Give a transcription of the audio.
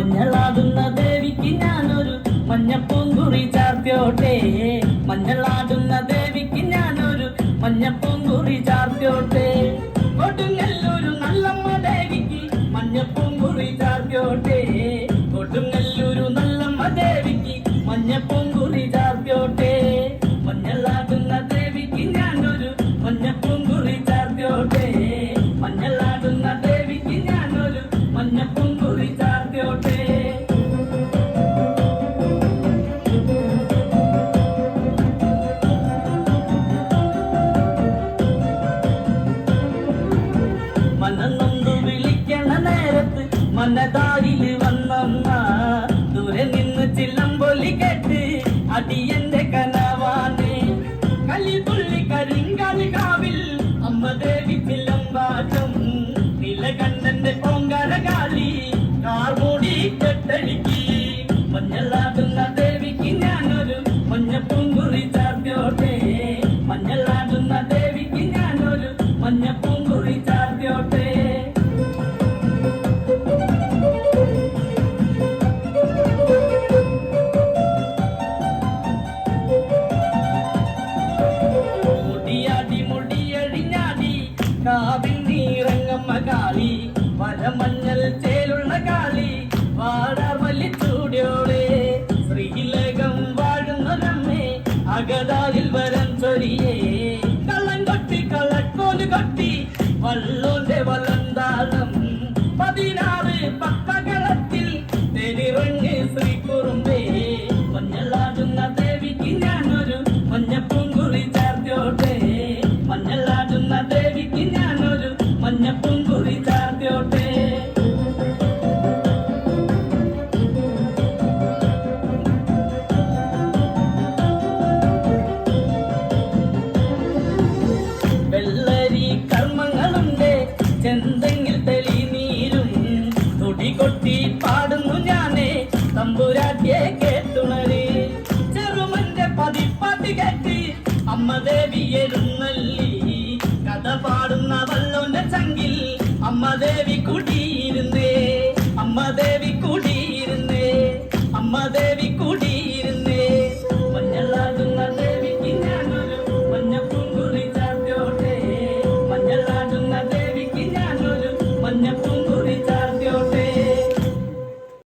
മഞ്ഞളാടുന്ന ദേവിക്ക് ഞാനൊരു മഞ്ഞപ്പൂങ്കുറി ചാർത്തിയോട്ടെ. മഞ്ഞളാടുന്ന ദേവിക്ക് ഞാനൊരു മഞ്ഞപ്പൂങ്കുറി ചാർത്തിയോട്ടെ. കൊടുങ്ങല്ലൂരു നല്ലമ്മ ദേവിക്ക് മഞ്ഞപ്പൂങ്കുറി ചാർത്തിയോട്ടെ. കൊടുങ്ങല്ലൂരു നല്ലമ്മ ദേവിക്ക് മഞ്ഞപ്പൂങ്കുറി ചാർത്തിയോട്ടെ. മഞ്ഞളാടുന്ന ദേവിക്ക് ഞാനൊരു മഞ്ഞപ്പൂങ്കുറി ചാർത്തിയോട്ടെ. മഞ്ഞളാടുന്ന ദേവിക്ക് ഞാനൊരു മഞ്ഞപ്പൂങ്കുറി ചാർത്തിയോട്ടെ. മനന്നൊന്നു വിളിക്കണ നേരത്ത് മനതാരില് വന്നമ്മ. ദൂരെ നിന്ന് ചില്ലമ്പൊലി കേട്ട് അടിയന്റെ കനവാണ്. കലിതുള്ളി കരിങ്കാലി കാവിൽ അമ്മ ദേവി ചിലമ്പാട്ടം. നിലകണ്ഠന്റെ ഓങ്കാര കാളി കാർമൂടി കെട്ടടിക്കി. മഞ്ഞളാടുന്ന ദേവിക്ക് ഞാനൊരു മഞ്ഞപ്പൂങ്കുറി ചാർത്തിയോട്ടെ. മഞ്ഞളാടുന്ന ദേവിക്ക് ഞാനൊരു മഞ്ഞപ്പൂങ്കുറി ചാർത്തിയോട്ടെ. മുടിയാടി മുടിയഴിഞ്ഞാടി കാവിൽ നീറങ്ങമ്മ കാളി. വരമഞ്ഞൾ ചേലുള്ള കാളി വാടാമല്ലി ചൂടിയോളെ. ശ്രീലകം വാഴുന്നൊരമ്മേ അകതാരിൽ വരം ചൊരിയേ. കള്ളം കൊട്ടി കളക്കോല് കൊട്ടി വള്ളോന്റെ വലന്താളം. 16 പപ്പകളത്തിൽ തെരിറങ്ങ് ശ്രീകുറുമ്പേ. മഞ്ഞളാടുന്ന ദേവിക്ക് ഞാനൊരു മഞ്ഞപ്പൂങ്കുറി ചാർത്തിയോട്ടെ. മഞ്ഞളാടുന്ന ദേവിക്ക് ഞാനൊരു മഞ്ഞപ്പൂങ്കുറി ചാർത്തിയോട്ടെ. വെള്ളരി കർമ്മങ്ങളുണ്ട് ചെന്തെങ്കിൽ തെളിനീരും. തുടികൊട്ടി പാടുന്നു ഞാനേ തമ്പുരാട്ടിയെ കേട്ടുണര്. ചെറുമന്റെ പതിപ്പാട്ട് കേട്ട് അമ്മ ദേവി എഴുന്നള്ളി. കഥ പാടുന്ന വല്ലോന്റെ ചങ്കിൽ അമ്മ ദേവി